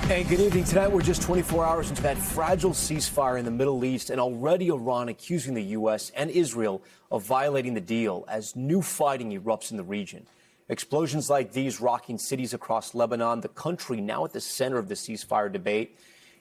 And good evening. Tonight, we're just 24 hours into that fragile ceasefire in the Middle East, and already Iran accusing the U.S. and Israel of violating the deal as new fighting erupts in the region. Explosions like these rocking cities across Lebanon, the country now at the center of the ceasefire debate.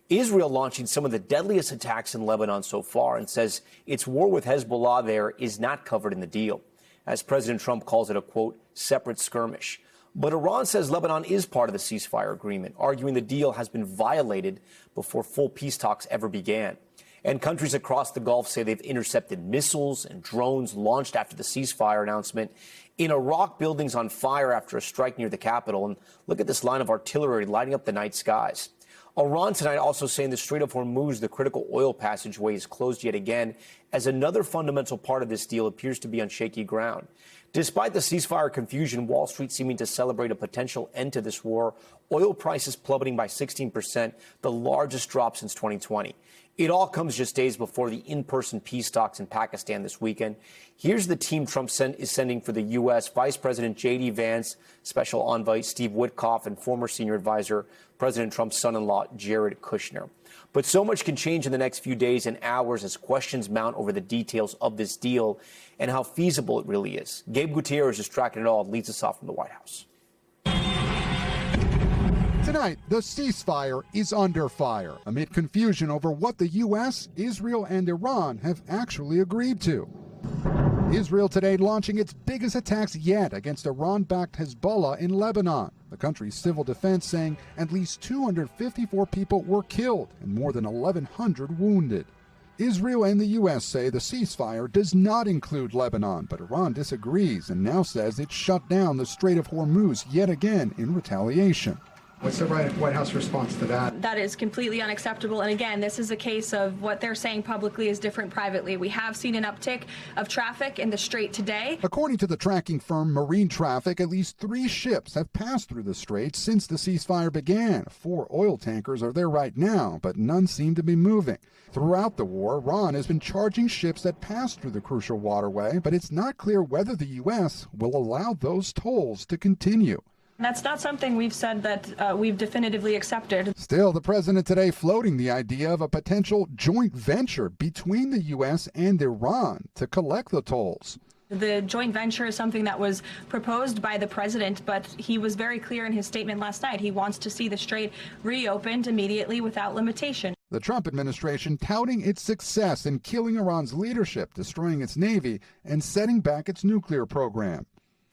Israel launching some of the deadliest attacks in Lebanon so far and says its war with Hezbollah there is not covered in the deal, as President Trump calls it a, quote, separate skirmish. But Iran says Lebanon is part of the ceasefire agreement, arguing the deal has been violated before full peace talks ever began. And countries across the Gulf say they've intercepted missiles and drones launched after the ceasefire announcement. In Iraq, buildings on fire after a strike near the capital. And look at this line of artillery lighting up the night skies. Iran tonight also saying the Strait of Hormuz, the critical oil passageway, is closed yet again, as another fundamental part of this deal appears to be on shaky ground. Despite the ceasefire confusion, Wall Street seeming to celebrate a potential end to this war, oil prices plummeting by 16%, the largest drop since 2020. It all comes just days before the in-person peace talks in Pakistan this weekend. Here's the team Trump is sending for the U.S. Vice President J.D. Vance, Special Envoy Steve Witkoff, and former senior advisor, President Trump's son-in-law, Jared Kushner. But so much can change in the next few days and hours as questions mount over the details of this deal and how feasible it really is. Gabe Gutierrez is tracking it all and leads us off from the White House. Tonight, the ceasefire is under fire amid confusion over what the U.S., Israel, and Iran have actually agreed to. Israel today launching its biggest attacks yet against Iran-backed Hezbollah in Lebanon. The country's civil defense saying at least 254 people were killed and more than 1,100 wounded. Israel and the U.S. say the ceasefire does not include Lebanon, but Iran disagrees and now says it shut down the Strait of Hormuz yet again in retaliation. What's the White House response to that? That is completely unacceptable. And again, this is a case of what they're saying publicly is different privately. We have seen an uptick of traffic in the strait today. According to the tracking firm Marine Traffic, at least 3 ships have passed through the strait since the ceasefire began. 4 oil tankers are there right now, but none seem to be moving. Throughout the war, Iran has been charging ships that pass through the crucial waterway, but it's not clear whether the U.S. will allow those tolls to continue. That's not something we've said that we've definitively accepted. Still, the president today floating the idea of a potential joint venture between the U.S. and Iran to collect the tolls. The joint venture is something that was proposed by the president, but he was very clear in his statement last night. He wants to see the strait reopened immediately without limitation. The Trump administration touting its success in killing Iran's leadership, destroying its navy, and setting back its nuclear program.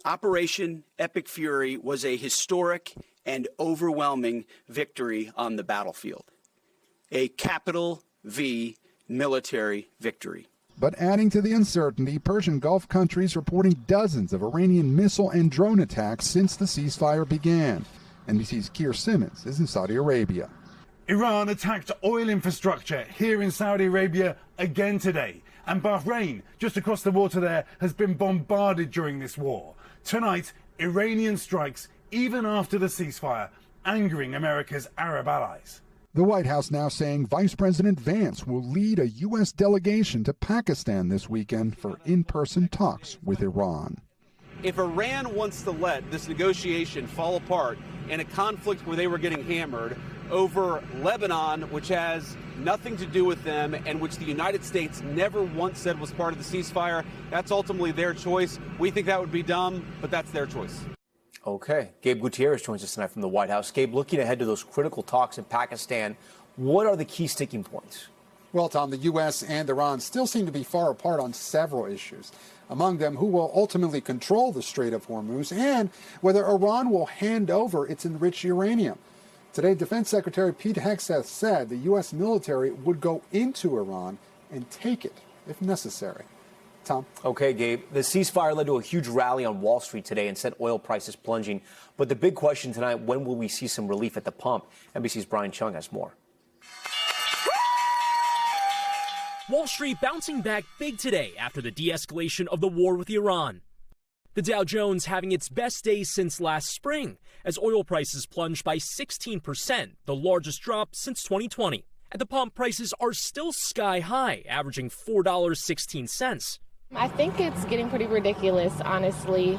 Operation Epic Fury was a historic and overwhelming victory on the battlefield. A capital V military victory. But adding to the uncertainty, Persian Gulf countries reporting dozens of Iranian missile and drone attacks since the ceasefire began. NBC's Keir Simmons is in Saudi Arabia. Iran attacked oil infrastructure here in Saudi Arabia again today. And Bahrain, just across the water there, has been bombarded during this war. Tonight, Iranian strikes even after the ceasefire, angering America's Arab allies. The White House now saying Vice President Vance will lead a U.S. delegation to Pakistan this weekend for in-person talks with Iran. If Iran wants to let this negotiation fall apart in a conflict where they were getting hammered over Lebanon, which has nothing to do with them and which the United States never once said was part of the ceasefire, that's ultimately their choice. We think that would be dumb, but that's their choice. Okay. Gabe Gutierrez joins us tonight from the White House. Gabe, looking ahead to those critical talks in Pakistan, what are the key sticking points? Well, Tom, the U.S. and Iran still seem to be far apart on several issues. Among them, who will ultimately control the Strait of Hormuz and whether Iran will hand over its enriched uranium. Today, Defense Secretary Pete Hegseth said the U.S. military would go into Iran and take it if necessary. Tom? Okay, Gabe. The ceasefire led to a huge rally on Wall Street today and sent oil prices plunging. But the big question tonight, when will we see some relief at the pump? NBC's Brian Chung has more. Wall Street bouncing back big today after the de-escalation of the war with Iran. The Dow Jones having its best day since last spring as oil prices plunged by 16%, the largest drop since 2020. At the pump, prices are still sky high, averaging $4.16. I think it's getting pretty ridiculous, honestly.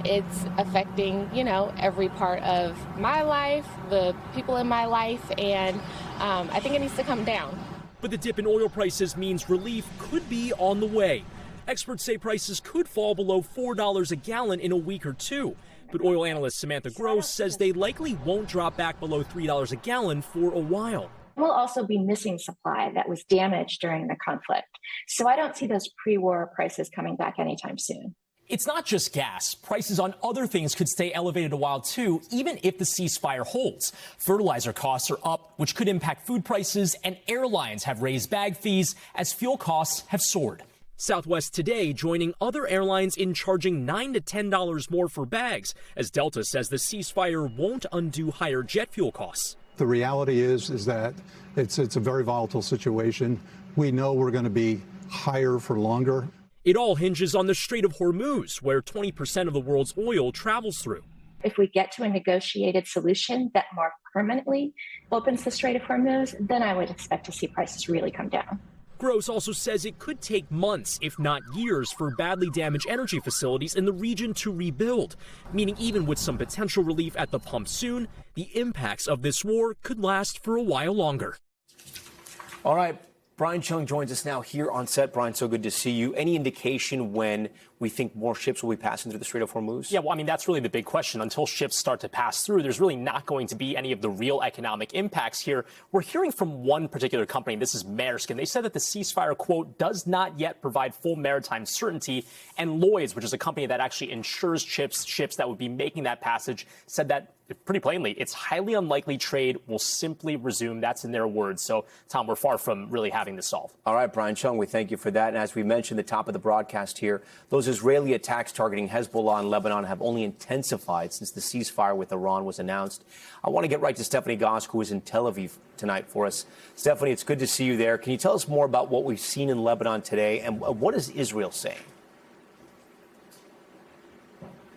It's affecting, every part of my life, the people in my life, and I think it needs to come down. But the dip in oil prices means relief could be on the way. Experts say prices could fall below $4 a gallon in a week or two. But oil analyst Samantha Gross says they likely won't drop back below $3 a gallon for a while. We'll also be missing supply that was damaged during the conflict. So I don't see those pre-war prices coming back anytime soon. It's not just gas. Prices on other things could stay elevated a while, too, even if the ceasefire holds. Fertilizer costs are up, which could impact food prices, and airlines have raised bag fees as fuel costs have soared. Southwest today joining other airlines in charging $9 to $10 more for bags, as Delta says the ceasefire won't undo higher jet fuel costs. The reality is that it's a very volatile situation. We know we're going to be higher for longer. It all hinges on the Strait of Hormuz, where 20% of the world's oil travels through. If we get to a negotiated solution that more permanently opens the Strait of Hormuz, then I would expect to see prices really come down. Gross also says it could take months, if not years, for badly damaged energy facilities in the region to rebuild, meaning even with some potential relief at the pump soon, the impacts of this war could last for a while longer. All right. Brian Chung joins us now here on set. Brian, so good to see you. Any indication when we think more ships will be passing through the Strait of Hormuz? Yeah, well, I mean, that's really the big question. Until ships start to pass through, there's really not going to be any of the real economic impacts here. We're hearing from one particular company, this is Maersk, and they said that the ceasefire, quote, does not yet provide full maritime certainty. And Lloyd's, which is a company that actually insures ships that would be making that passage, said that pretty plainly, it's highly unlikely trade will simply resume. That's in their words. So, Tom, we're far from really having this solved. All right, Brian Chung, we thank you for that. And as we mentioned at the top of the broadcast here, those Israeli attacks targeting Hezbollah in Lebanon have only intensified since the ceasefire with Iran was announced. I want to get right to Stephanie Gosk, who is in Tel Aviv tonight for us. Stephanie, it's good to see you there. Can you tell us more about what we've seen in Lebanon today, and what is Israel saying?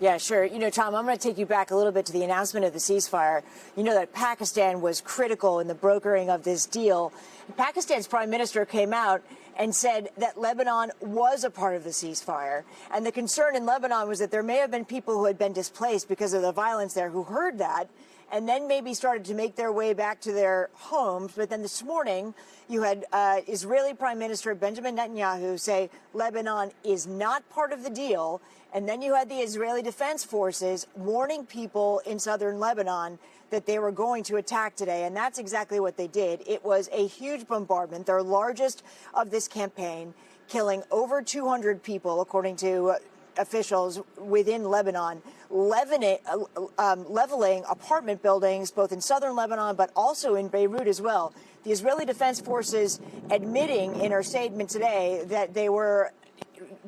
Yeah, sure. Tom, I'm going to take you back a little bit to the announcement of the ceasefire. You know that Pakistan was critical in the brokering of this deal. Pakistan's prime minister came out and said that Lebanon was a part of the ceasefire. And the concern in Lebanon was that there may have been people who had been displaced because of the violence there who heard that and then maybe started to make their way back to their homes. But then this morning, you had Israeli Prime Minister Benjamin Netanyahu say Lebanon is not part of the deal. And then you had the Israeli Defense Forces warning people in southern Lebanon that they were going to attack today. And that's exactly what they did. It was a huge bombardment, their largest of this campaign, killing over 200 people, according to officials within Lebanon, leveling apartment buildings, both in southern Lebanon, but also in Beirut as well. The Israeli Defense Forces admitting in her statement today that they were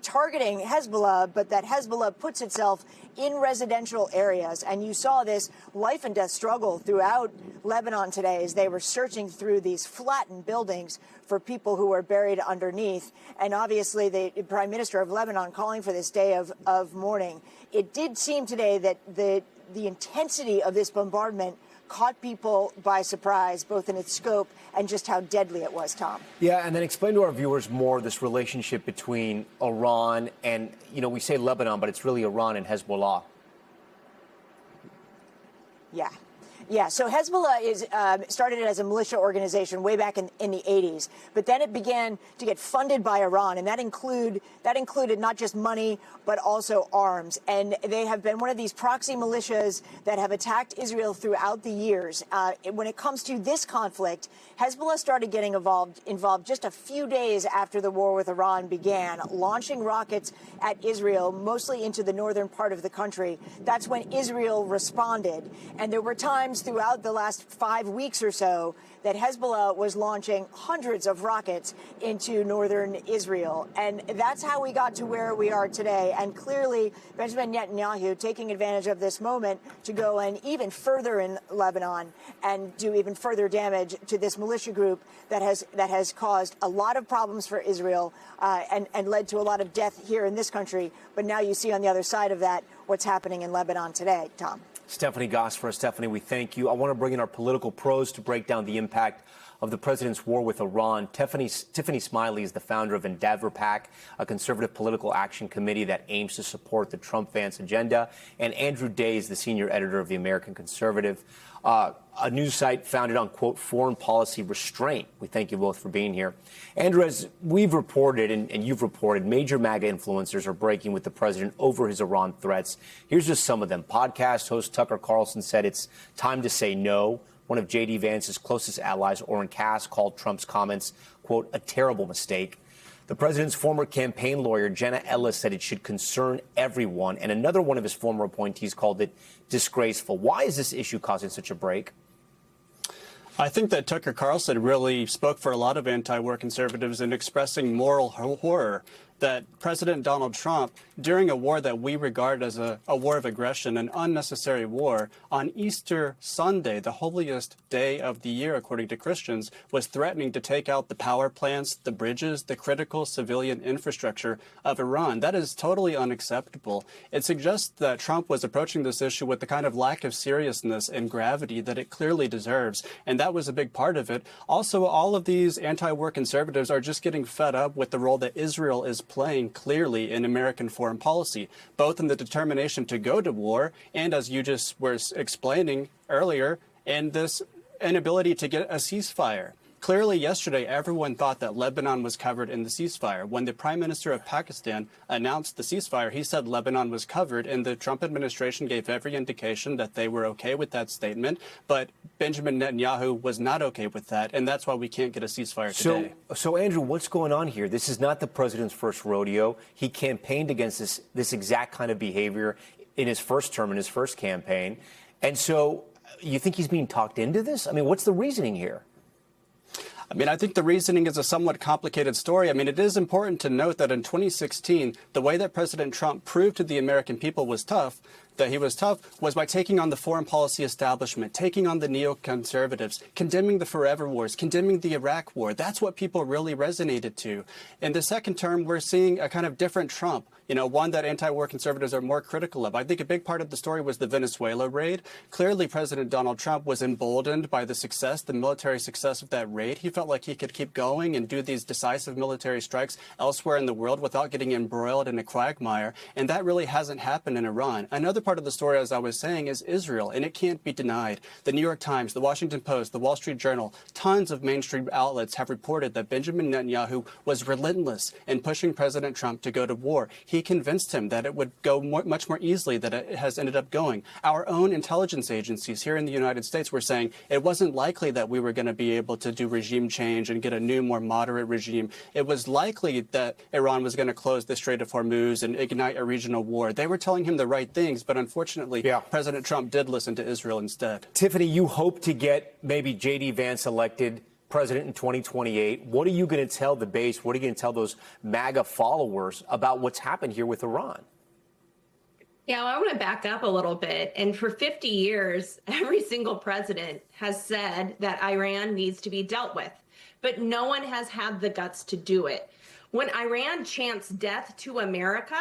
targeting Hezbollah, but that Hezbollah puts itself in residential areas. And you saw this life and death struggle throughout Lebanon today as they were searching through these flattened buildings for people who were buried underneath. And obviously, the Prime Minister of Lebanon calling for this day of mourning. It did seem today that the intensity of this bombardment caught people by surprise, both in its scope and just how deadly it was, Tom. Yeah, and then explain to our viewers more this relationship between Iran and, we say Lebanon, but it's really Iran and Hezbollah. Yeah, so Hezbollah is started as a militia organization way back in the 80s, but then it began to get funded by Iran, and that included not just money, but also arms. And they have been one of these proxy militias that have attacked Israel throughout the years. When it comes to this conflict, Hezbollah started getting involved just a few days after the war with Iran began, launching rockets at Israel, mostly into the northern part of the country. That's when Israel responded. And there were times throughout the last 5 weeks or so that Hezbollah was launching hundreds of rockets into northern Israel. And that's how we got to where we are today. And clearly, Benjamin Netanyahu taking advantage of this moment to go and even further in Lebanon and do even further damage to this militia group that has caused a lot of problems for Israel and led to a lot of death here in this country. But now you see on the other side of that what's happening in Lebanon today, Tom. Stephanie Goss for us. Stephanie, we thank you. I want to bring in our political pros to break down the impact of the president's war with Iran. Tiffany Smiley is the founder of Endeavor PAC, a conservative political action committee that aims to support the Trump-Vance agenda. And Andrew Day is the senior editor of the American Conservative, a news site founded on, quote, foreign policy restraint. We thank you both for being here. Andrew, as we've reported and you've reported, major MAGA influencers are breaking with the president over his Iran threats. Here's just some of them. Podcast host Tucker Carlson said it's time to say no. One of J.D. Vance's closest allies, Orrin Cass, called Trump's comments, quote, a terrible mistake. The president's former campaign lawyer, Jenna Ellis, said it should concern everyone. And another one of his former appointees called it disgraceful. Why is this issue causing such a break? I think that Tucker Carlson really spoke for a lot of anti-war conservatives in expressing moral horror that President Donald Trump, during a war that we regard as a war of aggression, an unnecessary war, on Easter Sunday, the holiest day of the year, according to Christians, was threatening to take out the power plants, the bridges, the critical civilian infrastructure of Iran. That is totally unacceptable. It suggests that Trump was approaching this issue with the kind of lack of seriousness and gravity that it clearly deserves, and that was a big part of it. Also, all of these anti-war conservatives are just getting fed up with the role that Israel is playing clearly in American foreign policy, both in the determination to go to war and, as you just were explaining earlier, and this inability to get a ceasefire. Clearly, yesterday, everyone thought that Lebanon was covered in the ceasefire. When the Prime Minister of Pakistan announced the ceasefire, he said Lebanon was covered, and the Trump administration gave every indication that they were okay with that statement. But Benjamin Netanyahu was not okay with that, and that's why we can't get a ceasefire today. So Andrew, what's going on here? This is not the president's first rodeo. He campaigned against this exact kind of behavior in his first term, in his first campaign. And so you think he's being talked into this? I mean, what's the reasoning here? I mean, I think the reasoning is a somewhat complicated story. I mean, it is important to note that in 2016, the way that President Trump proved to the American people that he was tough was by taking on the foreign policy establishment, taking on the neoconservatives, condemning the forever wars, condemning the Iraq war. That's what people really resonated to. In the second term, we're seeing a kind of different Trump, one that anti-war conservatives are more critical of. I think a big part of the story was the Venezuela raid. Clearly, President Donald Trump was emboldened by the military success of that raid. He felt like he could keep going and do these decisive military strikes elsewhere in the world without getting embroiled in a quagmire. And that really hasn't happened in Iran. Another part of the story, as I was saying, is Israel, and it can't be denied. The New York Times, the Washington Post, the Wall Street Journal, tons of mainstream outlets have reported that Benjamin Netanyahu was relentless in pushing President Trump to go to war. He convinced him that it would go much more easily than it has ended up going. Our own intelligence agencies here in the United States were saying it wasn't likely that we were going to be able to do regime change and get a new, more moderate regime. It was likely that Iran was going to close the Strait of Hormuz and ignite a regional war. They were telling him the right things, but unfortunately, President Trump did listen to Israel instead. Tiffany, you hope to get maybe J.D. Vance elected president in 2028. What are you going to tell the base? What are you going to tell those MAGA followers about what's happened here with Iran? Yeah, well, I want to back up a little bit. And for 50 years, every single president has said that Iran needs to be dealt with, but no one has had the guts to do it. When Iran chants death to America,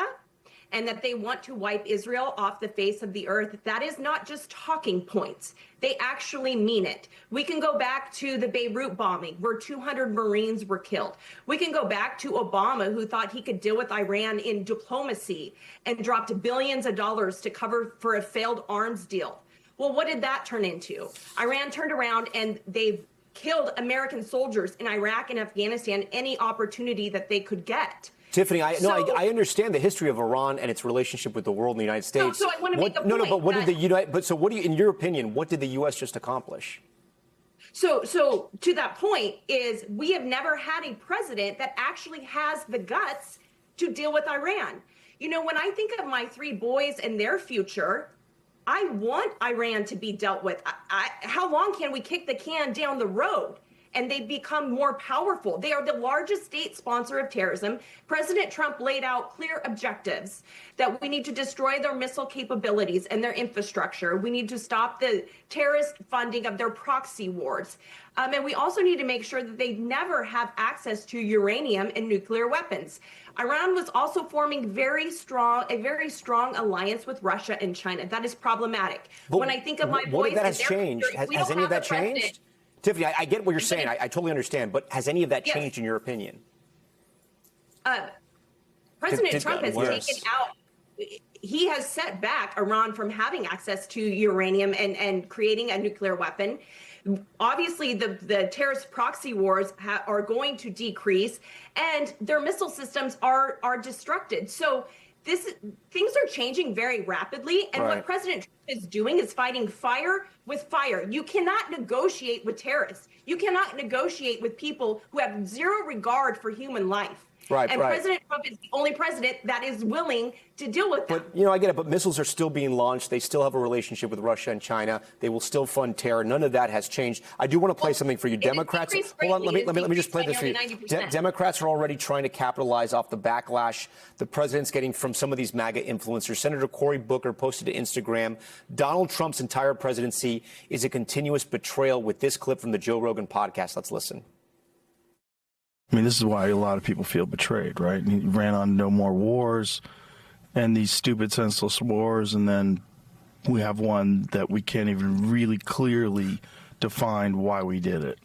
and that they want to wipe Israel off the face of the earth, that is not just talking points. They actually mean it. We can go back to the Beirut bombing, where 200 Marines were killed. We can go back to Obama, who thought he could deal with Iran in diplomacy and dropped billions of dollars to cover for a failed arms deal. Well, what did that turn into? Iran turned around and they've killed American soldiers in Iraq and Afghanistan any opportunity that they could get. Tiffany, I understand the history of Iran and its relationship with the world and the United States. So I want to make a point. But what did in your opinion, what did the U.S. just accomplish? So to that point is we have never had a president that actually has the guts to deal with Iran. When I think of my three boys and their future, I want Iran to be dealt with. How long can we kick the can down the road? and they become more powerful. They are the largest state sponsor of terrorism. President Trump laid out clear objectives that we need to destroy their missile capabilities and their infrastructure. We need to stop the terrorist funding of their proxy wars. And we also need to make sure that they never have access to uranium and nuclear weapons. Iran was also forming a very strong alliance with Russia and China. That is problematic. But when I think of my what boys, if that has changed? Has any of that changed? Tiffany, I get what you're saying. I totally understand. But has any of that changed in your opinion? President Trump has taken out. He has set back Iran from having access to uranium and creating a nuclear weapon. Obviously, the terrorist proxy wars are going to decrease, and their missile systems are destructed. So things are changing very rapidly, and what President Trump is doing is fighting fire with fire. You cannot negotiate with terrorists. You cannot negotiate with people who have zero regard for human life. And President Trump is the only president that is willing to deal with that. But, I get it. But missiles are still being launched. They still have a relationship with Russia and China. They will still fund terror. None of that has changed. I do want to play something for you. Democrats, hold on, let me just play this for you. Democrats are already trying to capitalize off the backlash the president's getting from some of these MAGA influencers. Senator Cory Booker posted to Instagram, Donald Trump's entire presidency is a continuous betrayal, with this clip from the Joe Rogan podcast. Let's listen. I mean, this is why a lot of people feel betrayed, right? And he ran on no more wars and these stupid, senseless wars, and then we have one that we can't even really clearly define why we did it.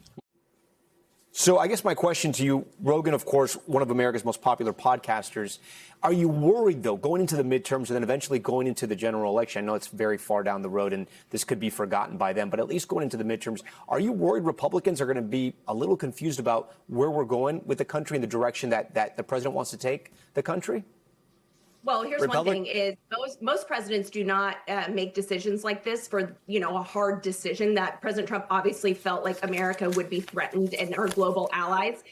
So I guess my question to you, Rogan, of course, one of America's most popular podcasters, are you worried, though, going into the midterms and then eventually going into the general election? I know it's very far down the road and this could be forgotten by them, but at least going into the midterms, are you worried Republicans are going to be a little confused about where we're going with the country and the direction that the president wants to take the country? Well, here's one thing is most presidents do not make decisions like this for, a hard decision that President Trump obviously felt like America would be threatened and our global allies.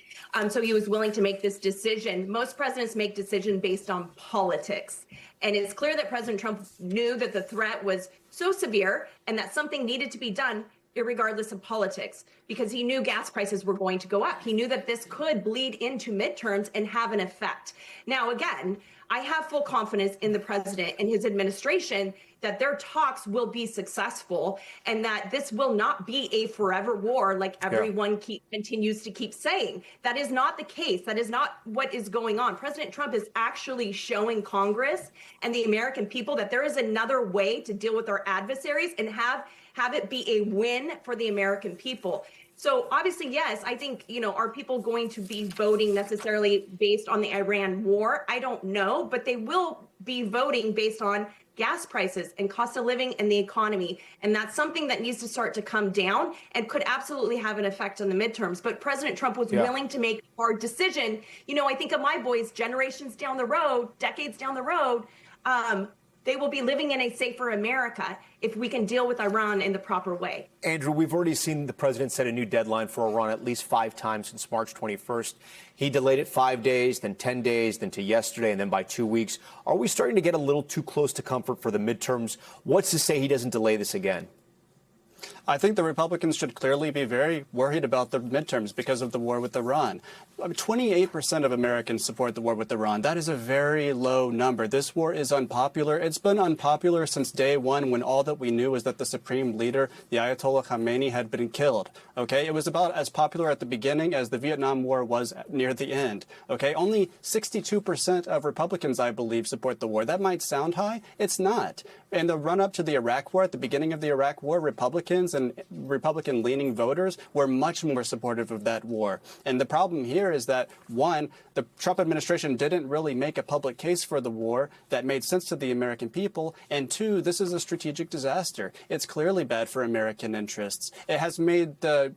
So he was willing to make this decision. Most presidents make decisions based on politics. And it's clear that President Trump knew that the threat was so severe and that something needed to be done irregardless of politics, because he knew gas prices were going to go up. He knew that this could bleed into midterms and have an effect. Now, again, I have full confidence in the president and his administration that their talks will be successful and that this will not be a forever war like everyone continues to keep saying. That is not the case. That is not what is going on. President Trump is actually showing Congress and the American people that there is another way to deal with our adversaries and have it be a win for the American people. So obviously, yes, I think, are people going to be voting necessarily based on the Iran war? I don't know, but they will be voting based on gas prices and cost of living and the economy. And that's something that needs to start to come down and could absolutely have an effect on the midterms. But President Trump was willing to make a hard decision. I think of my boys generations down the road, decades down the road, they will be living in a safer America if we can deal with Iran in the proper way. Andrew, we've already seen the president set a new deadline for Iran at least 5 times since March 21st. He delayed it 5 days, then 10 days, then to yesterday, and then by 2 weeks. Are we starting to get a little too close to comfort for the midterms? What's to say he doesn't delay this again? I think the Republicans should clearly be very worried about the midterms because of the war with Iran. 28% of Americans support the war with Iran. That is a very low number. This war is unpopular. It's been unpopular since day one, when all that we knew was that the supreme leader, the Ayatollah Khamenei, had been killed. Okay, it was about as popular at the beginning as the Vietnam War was near the end. Okay, only 62% of Republicans, I believe, support the war. That might sound high. It's not. In the run-up to the Iraq War, at the beginning of the Iraq War, Republicans and Republican-leaning voters were much more supportive of that war. And the problem here is that, one, the Trump administration didn't really make a public case for the war that made sense to the American people, and two, this is a strategic disaster. It's clearly bad for American interests. It has made the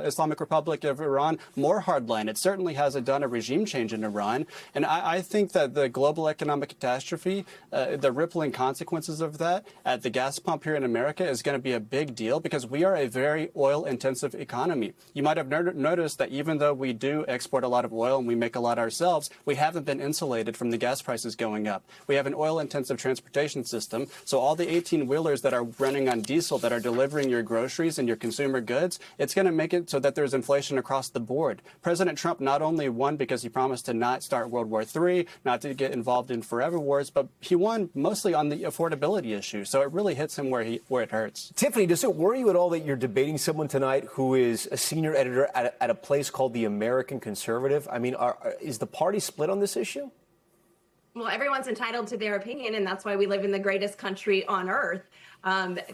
Islamic Republic of Iran more hardline. It certainly hasn't done a regime change in Iran. And I think that the global economic catastrophe, the rippling consequences of that at the gas pump here in America is going to be a big deal because we are a very oil-intensive economy. You might have noticed that even though we do export a lot of oil and we make a lot ourselves, we haven't been insulated from the gas prices going up. We have an oil-intensive transportation system, so all the 18-wheelers that are running on diesel that are delivering your groceries and your consumer goods, it's going to make it so that there's inflation across the board. President Trump not only won because he promised to not start World War III, not to get involved in forever wars, but he won mostly on the affordability issue. So it really hits him where it hurts. Tiffany, does it worry you at all that you're debating someone tonight who is a senior editor at a place called the American Conservative? I mean, is the party split on this issue? Well, everyone's entitled to their opinion, and that's why we live in the greatest country on earth.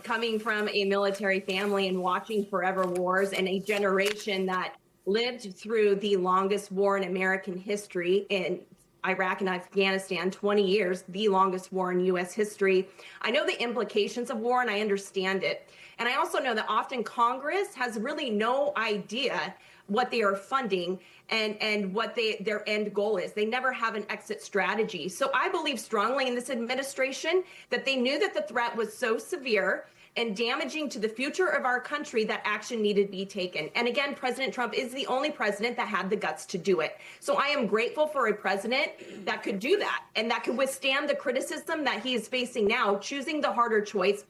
Coming from a military family and watching forever wars and a generation that lived through the longest war in American history in Iraq and Afghanistan, 20 years, the longest war in U.S. history. I know the implications of war and I understand it. And I also know that often Congress has really no idea what they are funding and what their end goal is. They never have an exit strategy. So I believe strongly in this administration that they knew that the threat was so severe and damaging to the future of our country that action needed to be taken. And again, President Trump is the only president that had the guts to do it. So I am grateful for a president that could do that and that could withstand the criticism that he is facing now, choosing the harder choice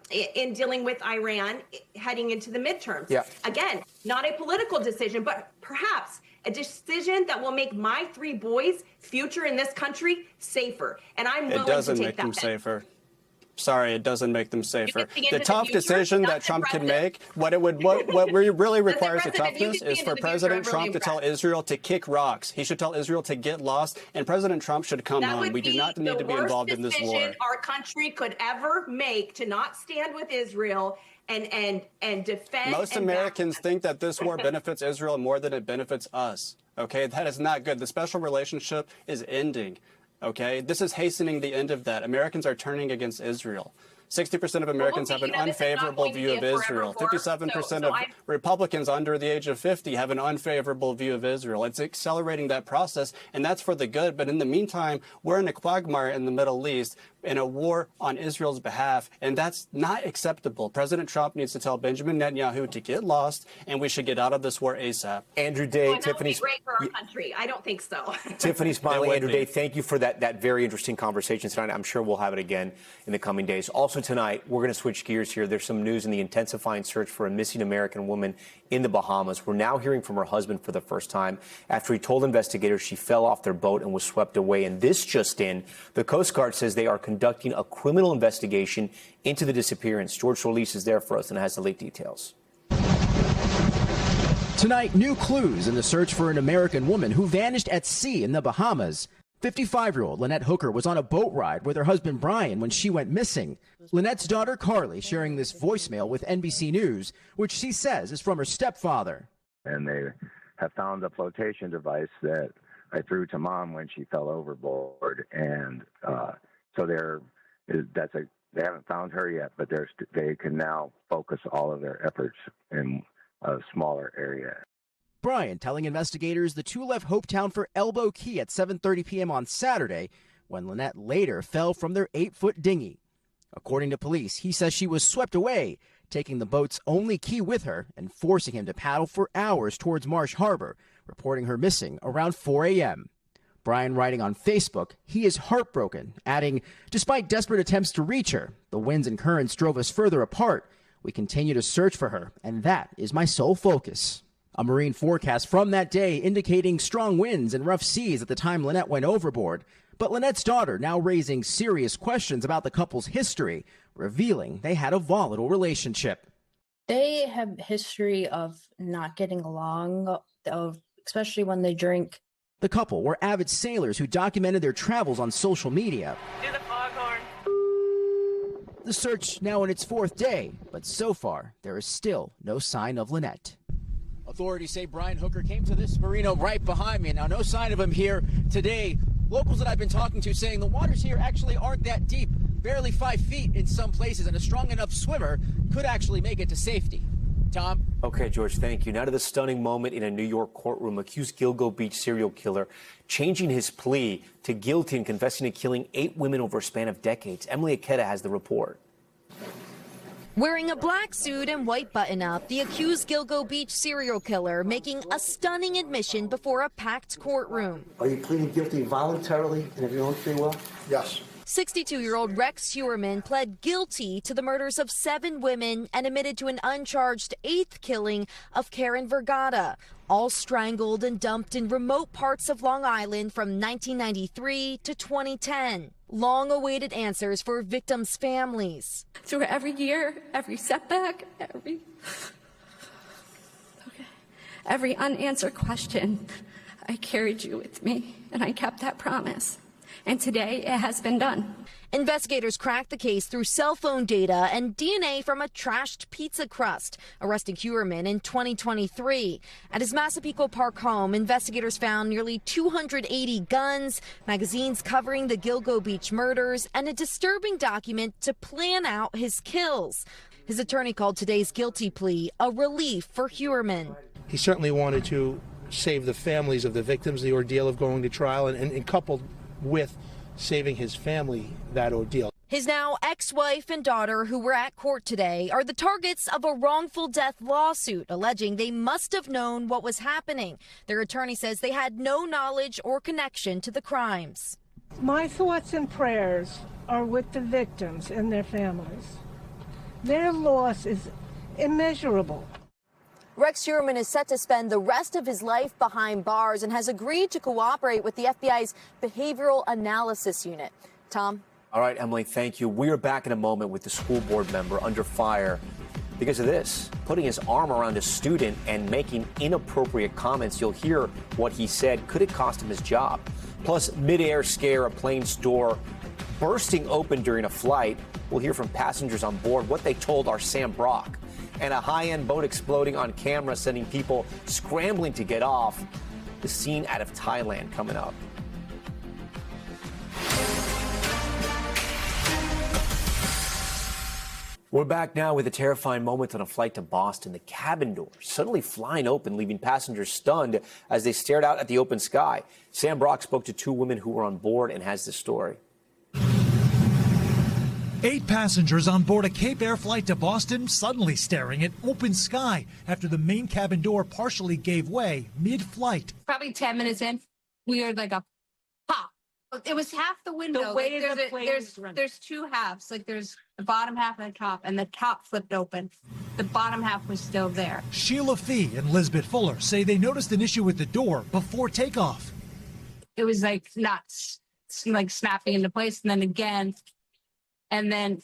in dealing with Iran heading into the midterms. Yeah. Again, not a political decision, but perhaps a decision that will make my 3 boys' future in this country safer. And I'm willing to take that. It doesn't make them safer. Sorry, it doesn't make them safer. The tough decision that Trump can make, what really requires the toughness is for President Trump to tell Israel to kick rocks. He should tell Israel to get lost, and President Trump should come home. We do not need to be involved in this war. The worst decision our country could ever make to not stand with Israel and defend. Most Americans think that this war benefits Israel more than it benefits us. Okay, that is not good. The special relationship is ending. Okay, this is hastening the end of that. Americans are turning against Israel. 60% of Americans have an unfavorable view of Israel. 57% of Republicans under the age of 50 have an unfavorable view of Israel. It's accelerating that process, and that's for the good. But in the meantime, we're in a quagmire in the Middle East in a war on Israel's behalf, and that's not acceptable. President Trump needs to tell Benjamin Netanyahu to get lost, and we should get out of this war ASAP. Andrew Day, Tiffany's great for our country. I don't think so. Tiffany Smiley, Andrew Day, thank you for that very interesting conversation tonight. I'm sure we'll have it again in the coming days. Also tonight, we're going to switch gears here. There's some news in the intensifying search for a missing American woman in the Bahamas. We're now hearing from her husband for the first time after he told investigators she fell off their boat and was swept away. And this just in, the Coast Guard says they are conducting a criminal investigation into the disappearance. George Solis is there for us and has the late details. Tonight, new clues in the search for an American woman who vanished at sea in the Bahamas. 55-year-old Lynette Hooker was on a boat ride with her husband Brian when she went missing. Lynette's daughter Carly sharing this voicemail with NBC News, which she says is from her stepfather. And they have found the flotation device that I threw to Mom when she fell overboard, and so they haven't found her yet, but they can now focus all of their efforts in a smaller area. Brian telling investigators the two left Hopetown for Elbow Key at 7:30 p.m. on Saturday, when Lynette later fell from their 8-foot dinghy. According to police, he says she was swept away, taking the boat's only key with her and forcing him to paddle for hours towards Marsh Harbor, reporting her missing around 4 a.m. Brian writing on Facebook, he is heartbroken, adding, despite desperate attempts to reach her, the winds and currents drove us further apart. We continue to search for her, and that is my sole focus. A marine forecast from that day indicating strong winds and rough seas at the time Lynette went overboard. But Lynette's daughter now raising serious questions about the couple's history, revealing they had a volatile relationship. They have history of not getting along, especially when they drink. The couple were avid sailors who documented their travels on social media. Do the foghorn. The search now in its 4th day, but so far there is still no sign of Lynette. Authorities say Brian Hooker came to this marina right behind me. Now, no sign of him here today. Locals that I've been talking to saying the waters here actually aren't that deep, barely 5 feet in some places, and a strong enough swimmer could actually make it to safety. Tom? Okay, George, thank you. Now to the stunning moment in a New York courtroom. Accused Gilgo Beach serial killer changing his plea to guilty and confessing to killing 8 women over a span of decades. Emily Aketa has the report. Wearing a black suit and white button-up, the accused Gilgo Beach serial killer making a stunning admission before a packed courtroom. Are you pleading guilty voluntarily and of your own free will? Yes. 62-year-old Rex Heuermann pled guilty to the murders of 7 women and admitted to an uncharged 8th killing of Karen Vergata, all strangled and dumped in remote parts of Long Island from 1993 to 2010. Long-awaited answers for victims' families. Through every year, every setback, every unanswered question, I carried you with me, and I kept that promise. And today, it has been done. Investigators cracked the case through cell phone data and DNA from a trashed pizza crust, arresting Heuermann in 2023. At his Massapequa Park home, investigators found nearly 280 guns, magazines covering the Gilgo Beach murders, and a disturbing document to plan out his kills. His attorney called today's guilty plea a relief for Heuermann. He certainly wanted to save the families of the victims, the ordeal of going to trial, and coupled with saving his family that ordeal. His now ex-wife and daughter, who were at court today, are the targets of a wrongful death lawsuit alleging they must have known what was happening. Their attorney says they had no knowledge or connection to the crimes. My thoughts and prayers are with the victims and their families. Their loss is immeasurable. Rex Heuermann is set to spend the rest of his life behind bars and has agreed to cooperate with the FBI's Behavioral Analysis Unit. Tom? All right, Emily, thank you. We are back in a moment with the school board member under fire because of this, putting his arm around a student and making inappropriate comments. You'll hear what he said. Could it cost him his job? Plus, midair scare, a plane's door bursting open during a flight. We'll hear from passengers on board what they told our Sam Brock. And a high-end boat exploding on camera, sending people scrambling to get off. The scene out of Thailand coming up. We're back now with a terrifying moment on a flight to Boston. The cabin door suddenly flying open, leaving passengers stunned as they stared out at the open sky. Sam Brock spoke to 2 women who were on board and has this story. 8 passengers on board a Cape Air flight to Boston suddenly staring at open sky after the main cabin door partially gave way mid-flight. Probably 10 minutes in, we heard like a pop. It was half the window. The way the plane is running. There's 2 halves. Like there's the bottom half and the top, and the top flipped open. The bottom half was still there. Sheila Fee and Lisbeth Fuller say they noticed an issue with the door before takeoff. It was like not like snapping into place, and then again. And then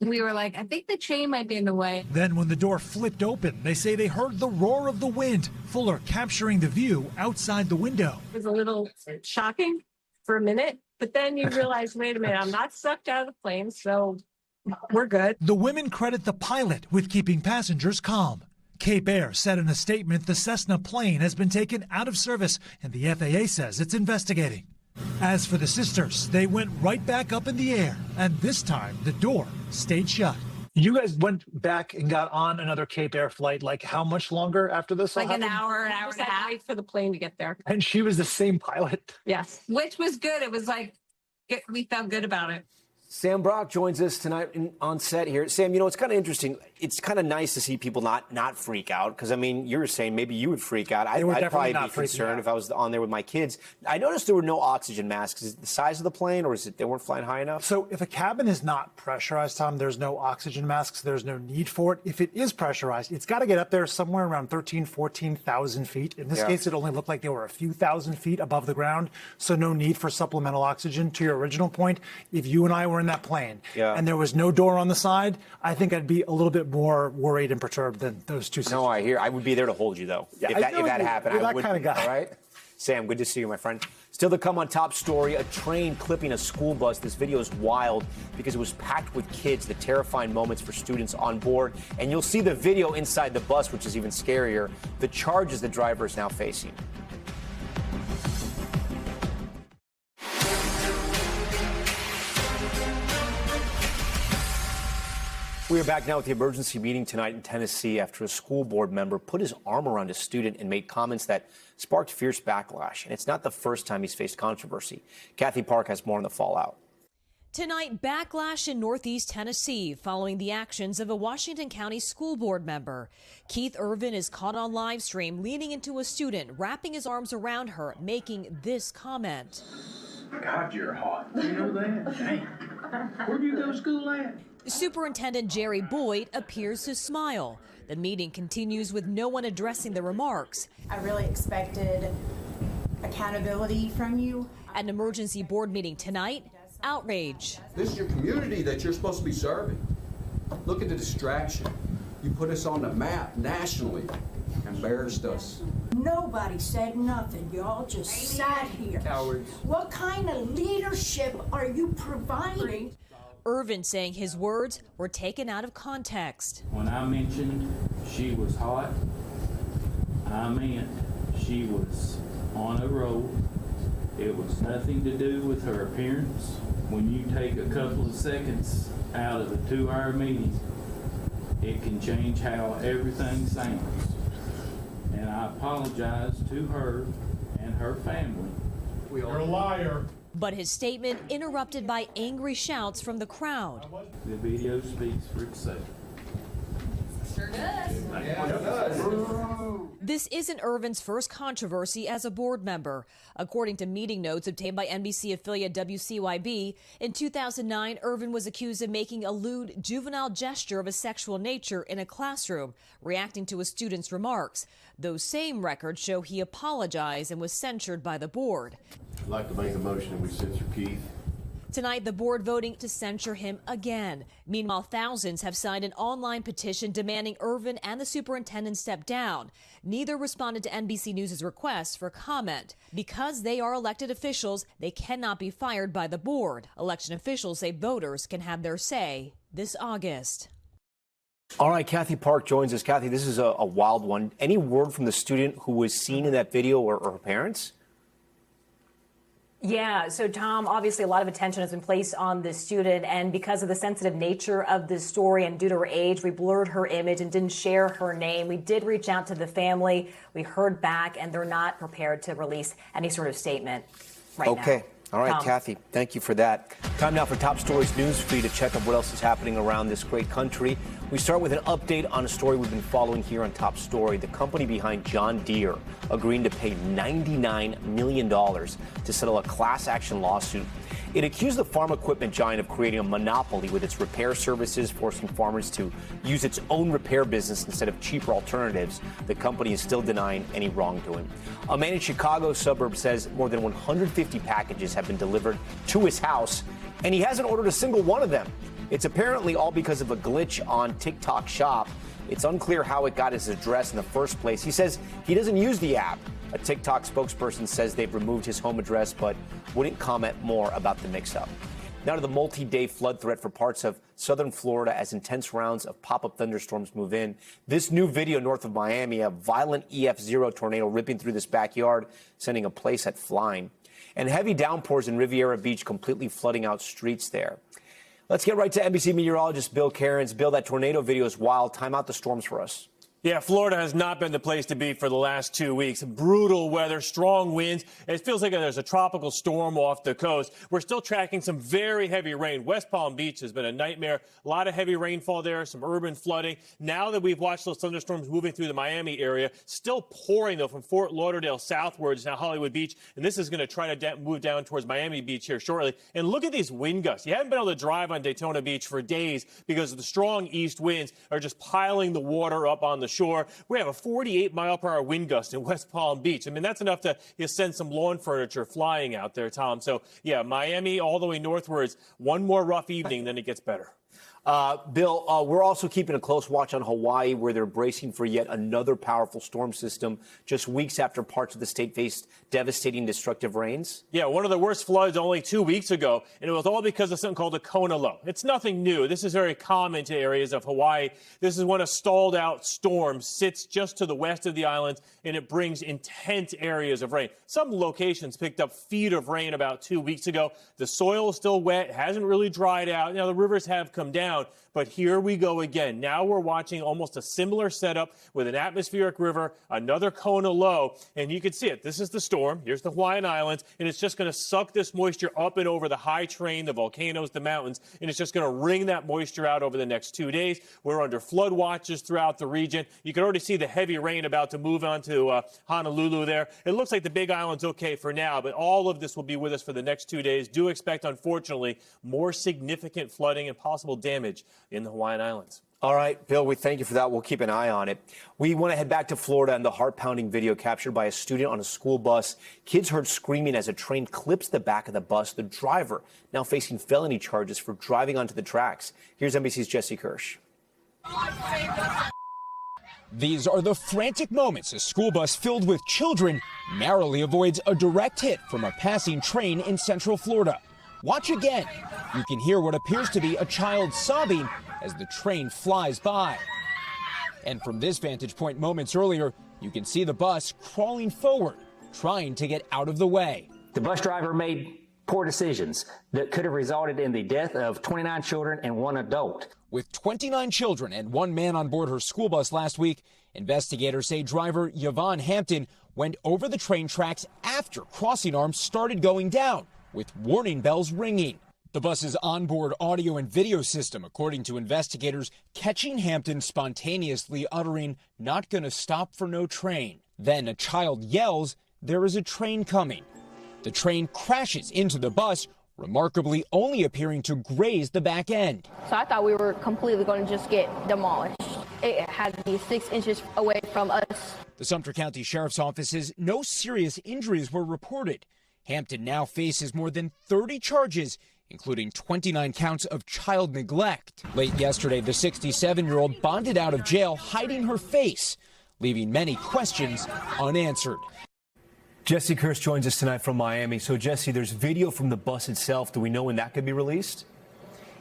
we were like, I think the chain might be in the way. Then when the door flipped open, they say they heard the roar of the wind, Fuller capturing the view outside the window. It was a little shocking for a minute, but then you realize, wait a minute, I'm not sucked out of the plane, so we're good. The women credit the pilot with keeping passengers calm. Cape Air said in a statement the Cessna plane has been taken out of service, and the FAA says it's investigating. As for the sisters, they went right back up in the air, and this time the door stayed shut. You guys went back and got on another Cape Air flight, like how much longer after this? Like an hour and a half. Wait for the plane to get there. And she was the same pilot? Yes. Which was good. It was like, we felt good about it. Sam Brock joins us tonight on set here. Sam, you know, it's kind of interesting. It's kind of nice to see people not freak out because, I mean, you were saying maybe you would freak out. I'd probably be concerned if I was on there with my kids. I noticed there were no oxygen masks. Is it the size of the plane or is it they weren't flying high enough? So if a cabin is not pressurized, Tom, there's no oxygen masks. There's no need for it. If it is pressurized, it's got to get up there somewhere around 13,000, 14,000 feet. In this case, it only looked like they were a few thousand feet above the ground. So no need for supplemental oxygen. To your original point, if you and I were in that plane and there was no door on the side, I think I'd be a little bit more worried and perturbed than those two. No, I hear. I would be there to hold you, though. Yeah, if that happened, I would. Kind of guy. All right. Sam, good to see you, my friend. Still to come on Top Story, a train clipping a school bus. This video is wild because it was packed with kids, the terrifying moments for students on board. And you'll see the video inside the bus, which is even scarier, the charges the driver is now facing. We are back now with the emergency meeting tonight in Tennessee after a school board member put his arm around a student and made comments that sparked fierce backlash. And it's not the first time he's faced controversy. Kathy Park has more on the fallout. Tonight, backlash in Northeast Tennessee following the actions of a Washington County school board member. Keith Irvin is caught on live stream leaning into a student, wrapping his arms around her, making this comment. God, you're hot. You know that? Dang. Where'd you go to school at? Superintendent Jerry Boyd appears to smile. The meeting continues with no one addressing the remarks. I really expected accountability from you. At an emergency board meeting tonight, outrage. This is your community that you're supposed to be serving. Look at the distraction. You put us on the map nationally, embarrassed us. Nobody said nothing. Y'all just sat here. Cowards. What kind of leadership are you providing? Irvin saying his words were taken out of context. When I mentioned she was hot, I meant she was on a roll. It was nothing to do with her appearance. When you take a couple of seconds out of a 2-hour meeting, it can change how everything sounds. And I apologize to her and her family. You're a liar. But his statement interrupted by angry shouts from the crowd. The video speaks for itself. Sure does. Yeah, it does. This isn't Irvin's first controversy as a board member. According to meeting notes obtained by NBC affiliate WCYB, in 2009, Irvin was accused of making a lewd juvenile gesture of a sexual nature in a classroom, reacting to a student's remarks. Those same records show he apologized and was censured by the board. I'd like to make a motion that we censor Keith. Tonight, the board voting to censure him again. Meanwhile, thousands have signed an online petition demanding Irvin and the superintendent step down. Neither responded to NBC News' request for comment. Because they are elected officials, they cannot be fired by the board. Election officials say voters can have their say this August. All right, Kathy Park joins us. Kathy, this is a wild one. Any word from the student who was seen in that video or her parents? Yeah, so Tom, obviously a lot of attention has been placed on this student, and because of the sensitive nature of this story and due to her age, we blurred her image and didn't share her name. We did reach out to the family. We heard back, and they're not prepared to release any sort of statement right now. Okay. All right, Tom. Kathy, thank you for that. Time now for Top Stories News Feed to check out what else is happening around this great country. We start with an update on a story we've been following here on Top Story. The company behind John Deere agreeing to pay $99 million to settle a class action lawsuit. It accused the farm equipment giant of creating a monopoly with its repair services, forcing farmers to use its own repair business instead of cheaper alternatives. The company is still denying any wrongdoing. A man in Chicago suburb says more than 150 packages have been delivered to his house, and he hasn't ordered a single one of them. It's apparently all because of a glitch on TikTok Shop. It's unclear how it got his address in the first place. He says he doesn't use the app. A TikTok spokesperson says they've removed his home address, but wouldn't comment more about the mix-up. Now to the multi-day flood threat for parts of southern Florida as intense rounds of pop-up thunderstorms move in. This new video north of Miami, a violent EF0 tornado ripping through this backyard, sending a playset flying. And heavy downpours in Riviera Beach completely flooding out streets there. Let's get right to NBC meteorologist Bill Cairns. Bill, that tornado video is wild. Time out the storms for us. Yeah, Florida has not been the place to be for the last 2 weeks. Brutal weather, strong winds. It feels like there's a tropical storm off the coast. We're still tracking some very heavy rain. West Palm Beach has been a nightmare. A lot of heavy rainfall there, some urban flooding. Now that we've watched those thunderstorms moving through the Miami area, still pouring, though, from Fort Lauderdale southwards, now Hollywood Beach. And this is going to try to move down towards Miami Beach here shortly. And look at these wind gusts. You haven't been able to drive on Daytona Beach for days because of the strong east winds are just piling the water up on the shore. We have a 48-mile-per-hour wind gust in West Palm Beach. I mean, that's enough to send some lawn furniture flying out there, Tom. So, yeah, Miami all the way northwards. One more rough evening, then it gets better. Bill, we're also keeping a close watch on Hawaii, where they're bracing for yet another powerful storm system just weeks after parts of the state faced devastating destructive rains. Yeah, one of the worst floods only 2 weeks ago, and it was all because of something called a Kona low. It's nothing new. This is very common to areas of Hawaii. This is when a stalled out storm sits just to the west of the island, and it brings intense areas of rain. Some locations picked up feet of rain about 2 weeks ago. The soil is still wet, hasn't really dried out. Now, the rivers have come down, but here we go again. Now we're watching almost a similar setup with an atmospheric river, another Kona low, and you can see it. This is the storm. Here's the Hawaiian Islands, and it's just going to suck this moisture up and over the high terrain, the volcanoes, the mountains, and it's just going to wring that moisture out over the next 2 days. We're under flood watches throughout the region. You can already see the heavy rain about to move on to Honolulu there. It looks like the Big Island's okay for now, but all of this will be with us for the next 2 days. Do expect, unfortunately, more significant flooding and possible damage in the Hawaiian Islands. All right, Bill, we thank you for that. We'll keep an eye on it. We want to head back to Florida and the heart-pounding video captured by a student on a school bus. Kids heard screaming as a train clips the back of the bus. The driver now facing felony charges for driving onto the tracks. Here's NBC's Jesse Kirsch. These are the frantic moments a school bus filled with children narrowly avoids a direct hit from a passing train in Central Florida. Watch again. You can hear what appears to be a child sobbing as the train flies by. And from this vantage point moments earlier, you can see the bus crawling forward, trying to get out of the way. The bus driver made poor decisions that could have resulted in the death of 29 children and 1 adult. With 29 children and 1 man on board her school bus last week, investigators say driver Yvonne Hampton went over the train tracks after crossing arms started going down, with warning bells ringing. The bus's onboard audio and video system, according to investigators, catching Hampton spontaneously uttering, "Not gonna stop for no train." Then a child yells, "There is a train coming." The train crashes into the bus, remarkably only appearing to graze the back end. So I thought we were completely going to just get demolished. It had to be 6 inches away from us. The Sumter County Sheriff's Office says no serious injuries were reported. Hampton now faces more than 30 charges, including 29 counts of child neglect. Late yesterday, the 67-year-old bonded out of jail, hiding her face, leaving many questions unanswered. Jesse Kirsch joins us tonight from Miami. So, Jesse, there's video from the bus itself. Do we know when that could be released?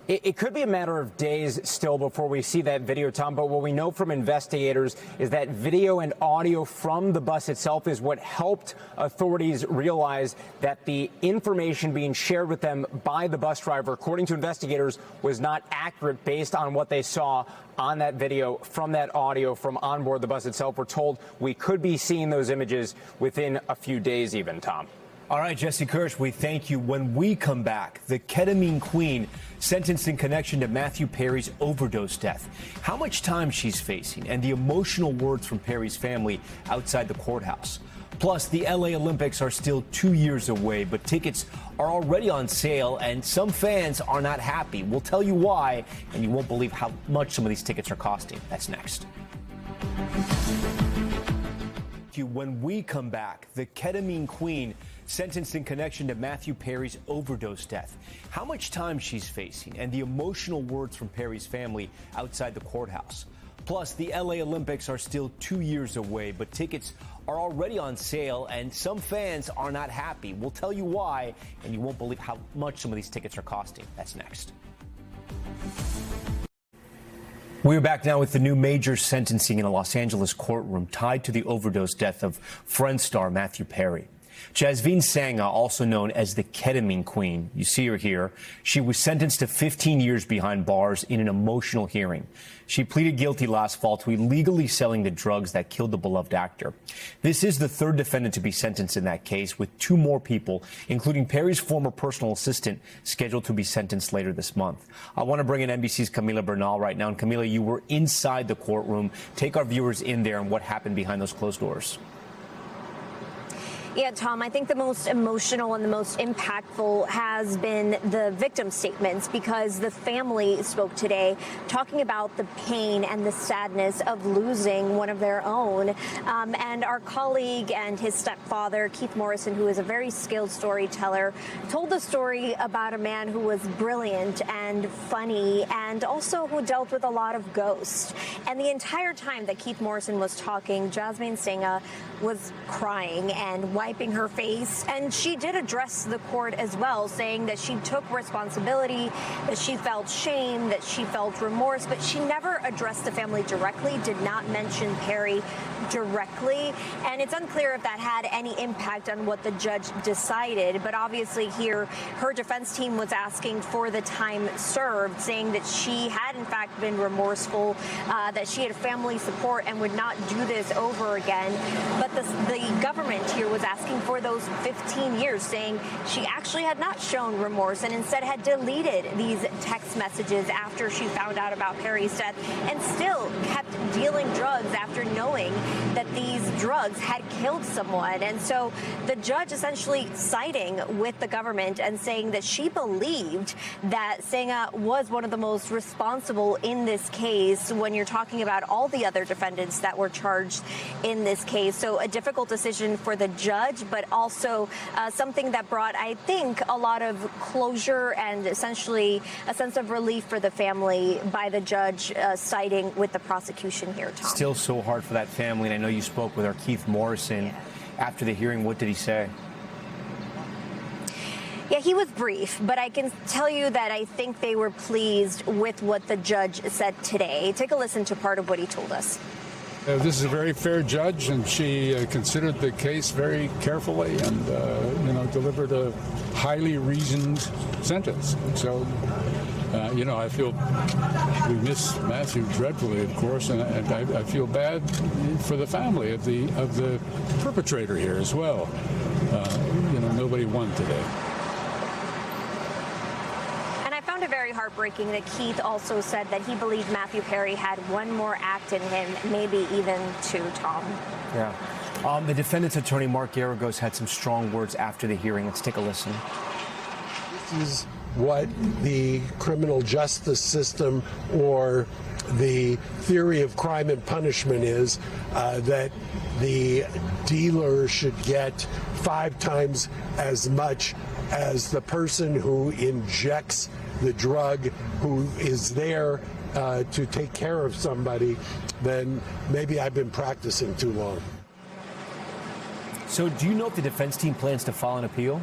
It could be a matter of days still before we see that video, Tom, but what we know from investigators is that video and audio from the bus itself is what helped authorities realize that the information being shared with them by the bus driver, according to investigators, was not accurate based on what they saw on that video from that audio from onboard the bus itself. We're told we could be seeing those images within a few days even, Tom. All right, Jesse Kirsch, we thank you. When we come back, the ketamine queen sentenced in connection to Matthew Perry's overdose death. How much time she's facing and the emotional words from Perry's family outside the courthouse. Plus, the LA Olympics are still 2 years away, but tickets are already on sale and some fans are not happy. We'll tell you why, and you won't believe how much some of these tickets are costing. That's next. When we come back, the ketamine queen sentenced in connection to Matthew Perry's overdose death. How much time she's facing and the emotional words from Perry's family outside the courthouse. Plus, the LA Olympics are still 2 years away, but tickets are already on sale and some fans are not happy. We'll tell you why, and you won't believe how much some of these tickets are costing. That's next. We're back now with the new major sentencing in a Los Angeles courtroom tied to the overdose death of Friends star Matthew Perry. Jasveen Sangha, also known as the ketamine queen, you see her here. She was sentenced to 15 years behind bars in an emotional hearing. She pleaded guilty last fall to illegally selling the drugs that killed the beloved actor. This is the third defendant to be sentenced in that case, with 2 more people, including Perry's former personal assistant, scheduled to be sentenced later this month. I want to bring in NBC's Camila Bernal right now. And Camila, you were inside the courtroom. Take our viewers in there and what happened behind those closed doors. Yeah, Tom, I think the most emotional and the most impactful has been the victim statements, because the family spoke today talking about the pain and the sadness of losing one of their own. And our colleague and his stepfather, Keith Morrison, who is a very skilled storyteller, told the story about a man who was brilliant and funny and also who dealt with a lot of ghosts. And the entire time that Keith Morrison was talking, Jasveen Sangha was crying and wiping her face, and she did address the court as well, saying that she took responsibility, that she felt shame, that she felt remorse, but she never addressed the family directly, did not mention Perry directly, and it's unclear if that had any impact on what the judge decided. But obviously here, her defense team was asking for the time served, saying that she had had in fact been remorseful, that she had family support and would not do this over again. But the government here was asking for those 15 years, saying she actually had not shown remorse and instead had deleted these text messages after she found out about Perry's death, and still kept dealing drugs after knowing that these drugs had killed someone. And so the judge essentially siding with the government and saying that she believed that Senga was one of the most responsible in this case when you're talking about all the other defendants that were charged in this case. So a difficult decision for the judge, but also something that brought, I think, a lot of closure and essentially a sense of relief for the family by the judge siding with the prosecution here, Tom. Still so hard for that family, and I know you spoke with our Keith Morrison after the hearing. What did he say? Yeah, he was brief, but I can tell you that I think they were pleased with what the judge said today. Take a listen to part of what he told us. This is a very fair judge, and she considered the case very carefully and, delivered a highly reasoned sentence. So, I feel we miss Matthew dreadfully, of course, and I feel bad for the family of the perpetrator here as well. Nobody won today. Very heartbreaking that Keith also said that he believed Matthew Perry had one more act in him, maybe even two, Tom. Yeah. The defendant's attorney, Mark Garagos, had some strong words after the hearing. Let's take a listen. This is what the criminal justice system or the theory of crime and punishment is, that the dealer should get 5 times as much as the person who injects the drug, who is there to take care of somebody. Then maybe I've been practicing too long. So do you know if the defense team plans to file an appeal?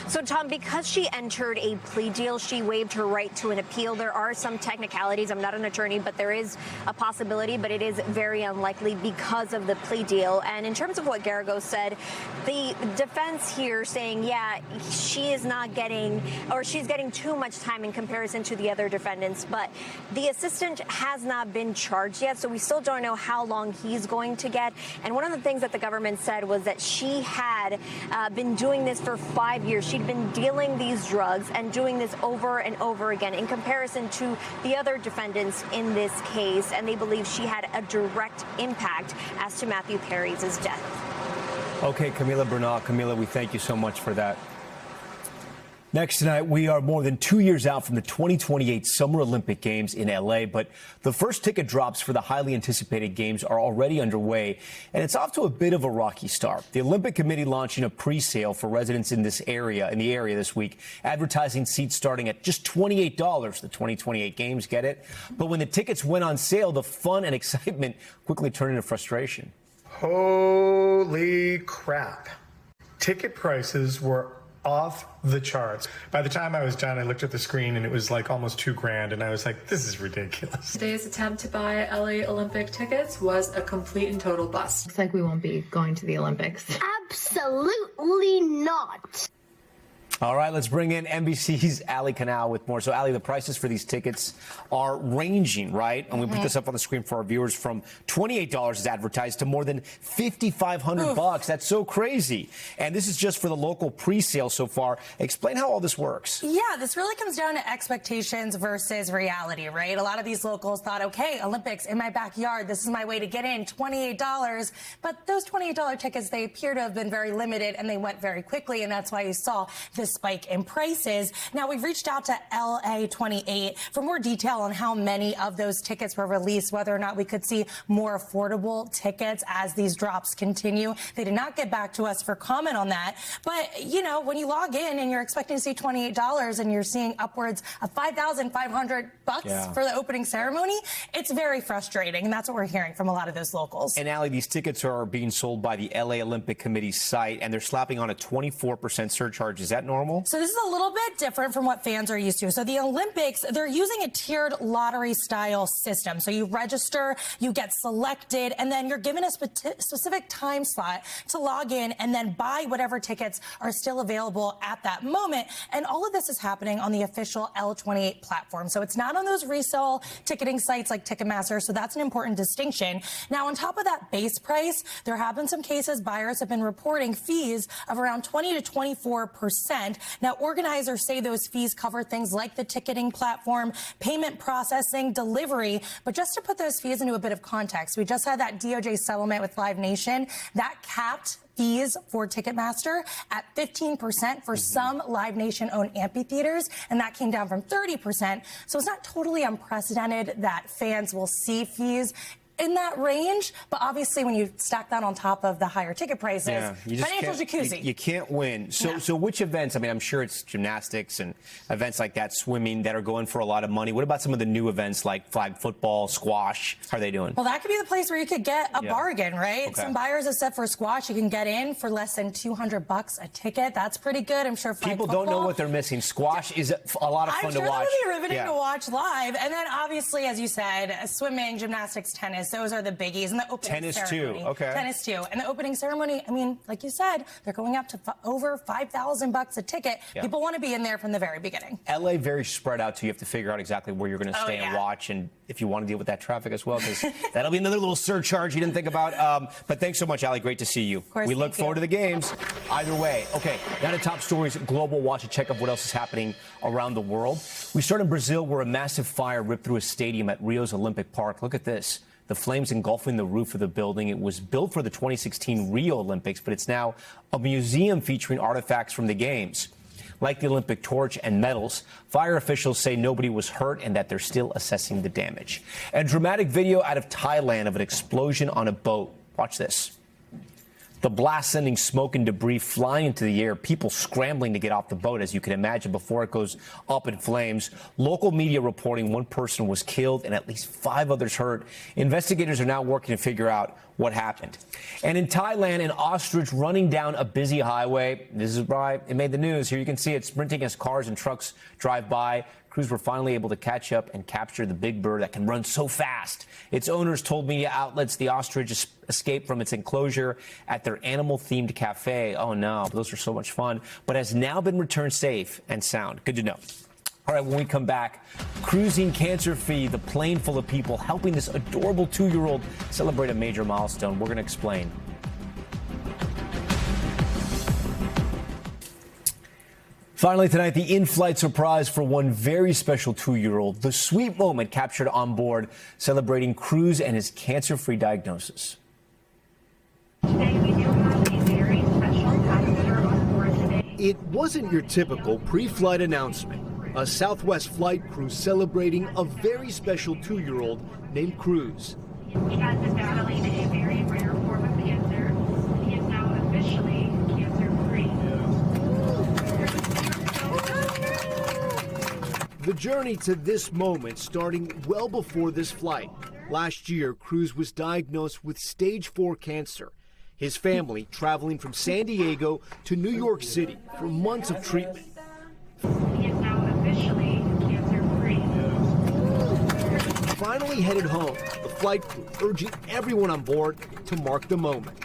So, Tom, because she entered a plea deal, she waived her right to an appeal. There are some technicalities. I'm not an attorney, but there is a possibility, but it is very unlikely because of the plea deal. And in terms of what Garagos said, the defense here saying, yeah, she is not getting, or she's getting too much time in comparison to the other defendants, but the assistant has not been charged yet, so we still don't know how long he's going to get. And one of the things that the government said was that she had been doing this for 5 years. She'd been dealing these drugs and doing this over and over again in comparison to the other defendants in this case, and they believe she had a direct impact as to Matthew Perry's death. Okay, Camila Bernal. Camila, we thank you so much for that. Next tonight, we are more than 2 years out from the 2028 Summer Olympic Games in L.A., but the first ticket drops for the highly anticipated games are already underway, and it's off to a bit of a rocky start. The Olympic Committee launching a pre-sale for residents in the area this week, advertising seats starting at just $28. The 2028 Games, get it? But when the tickets went on sale, the fun and excitement quickly turned into frustration. Holy crap. Ticket prices were off the charts. By the time I was done, I looked at the screen and it was like almost $2,000, and I was like, this is ridiculous. Today's attempt to buy LA Olympic tickets was a complete and total bust. Looks like we won't be going to the Olympics. Absolutely not. All right, let's bring in NBC's Ali Canal with more. So, Ali, the prices for these tickets are ranging, right? And we put this up on the screen for our viewers, from $28 as advertised to more than $5,500. That's so crazy. And this is just for the local pre-sale so far. Explain how all this works. Yeah, this really comes down to expectations versus reality, right? A lot of these locals thought, okay, Olympics in my backyard, this is my way to get in, $28. But those $28 tickets, they appear to have been very limited, and they went very quickly, and that's why you saw this spike in prices. Now, we've reached out to LA28 for more detail on how many of those tickets were released, whether or not we could see more affordable tickets as these drops continue. They did not get back to us for comment on that. But, you know, when you log in and you're expecting to see $28 and you're seeing upwards of $5,500 for the opening ceremony, it's very frustrating. And that's what we're hearing from a lot of those locals. And, Ali, these tickets are being sold by the LA Olympic Committee site, and they're slapping on a 24% surcharge. Is that normal? normal? So this is a little bit different from what fans are used to. So the Olympics, they're using a tiered lottery-style system. So you register, you get selected, and then you're given a specific time slot to log in and then buy whatever tickets are still available at that moment. And all of this is happening on the official L28 platform. So it's not on those resale ticketing sites like Ticketmaster. So that's an important distinction. Now, on top of that base price, there have been some cases buyers have been reporting fees of around 20 to 24%. Now, organizers say those fees cover things like the ticketing platform, payment processing, delivery. But just to put those fees into a bit of context, we just had that DOJ settlement with Live Nation that capped fees for Ticketmaster at 15% for some Live Nation-owned amphitheaters, and that came down from 30%. So it's not totally unprecedented that fans will see fees in that range, but obviously when you stack that on top of the higher ticket prices, financial jacuzzi. You can't win. So which events, I mean, I'm sure it's gymnastics and events like that, swimming, that are going for a lot of money. What about some of the new events like flag football, squash? How are they doing? Well, that could be the place where you could get a bargain, right? Okay. Some buyers have said for squash, you can get in for less than $200 a ticket. That's pretty good. I'm sure people don't know what they're missing. Squash is a lot of fun to watch. I'm sure that'll be riveting to watch live. And then obviously, as you said, swimming, gymnastics, tennis, those are the biggies. And the opening ceremony. Tennis too. And the opening ceremony, I mean, like you said, they're going up to over $5,000 a ticket. People want to be in there from the very beginning. LA very spread out, so you have to figure out exactly where you're going to stay and watch, and if you want to deal with that traffic as well, because that'll be another little surcharge you didn't think about. But thanks so much, Allie. Great to see you. Of course, we look forward to the games either way. Okay, now to top stories, global watch, a check of what else is happening around the world. We start in Brazil, where a massive fire ripped through a stadium at Rio's Olympic Park. Look at this. The flames engulfing the roof of the building. It was built for the 2016 Rio Olympics, but it's now a museum featuring artifacts from the Games. Like the Olympic torch and medals, fire officials say nobody was hurt and that they're still assessing the damage. A dramatic video out of Thailand of an explosion on a boat. Watch this. The blast sending smoke and debris flying into the air, people scrambling to get off the boat, as you can imagine, before it goes up in flames. Local media reporting one person was killed and at least 5 others hurt. Investigators are now working to figure out what happened. And in Thailand, an ostrich running down a busy highway. This is why it made the news. Here you can see it sprinting as cars and trucks drive by. Crews were finally able to catch up and capture the big bird that can run so fast. Its owners told media outlets the ostrich escaped from its enclosure at their animal-themed cafe. Oh, no, those are so much fun. But has now been returned safe and sound. Good to know. All right, when we come back, cruising cancer-free, the plane full of people helping this adorable 2-year-old celebrate a major milestone. We're going to explain. Finally tonight, the in-flight surprise for one very special 2-year-old. The sweet moment captured on board celebrating Cruz and his cancer-free diagnosis. Today we do have a very special passenger on board today. It wasn't your typical pre-flight announcement. A Southwest flight crew celebrating a very special 2-year-old named Cruz. He has been battling a very rare form of cancer. He is now officially cancer-free. The journey to this moment starting well before this flight. Last year, Cruz was diagnosed with stage 4 cancer. His family traveling from San Diego to New York City for months of treatment. He is now officially cancer-free. Finally headed home, the flight crew urging everyone on board to mark the moment.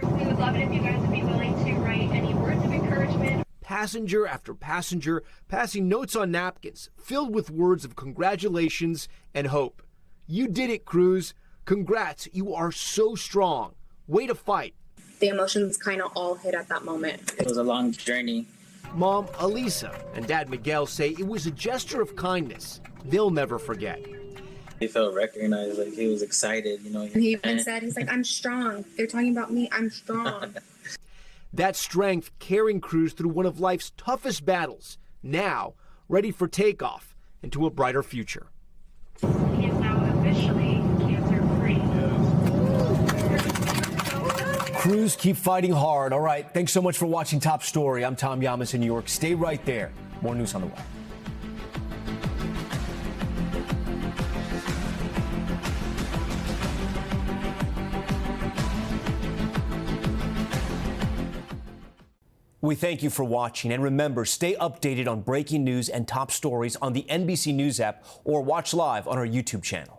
We would love it if you guys would be willing to write any words of encouragement. Passenger after passenger passing notes on napkins filled with words of congratulations and hope. You did it, Cruz. Congrats. You are so strong. Way to fight. The emotions kind of all hit at that moment. It was a long journey. Mom, Elisa, and Dad, Miguel, say it was a gesture of kindness they'll never forget. He felt recognized, like he was excited, you know. And he even said, he's like, I'm strong. They're talking about me. I'm strong. That strength carrying Cruz through one of life's toughest battles, now ready for takeoff into a brighter future. He is now officially cancer-free. Cruz, keep fighting hard. All right, thanks so much for watching Top Story. I'm Tom Llamas in New York. Stay right there. More news on the way. We thank you for watching, and remember, stay updated on breaking news and top stories on the NBC News app or watch live on our YouTube channel.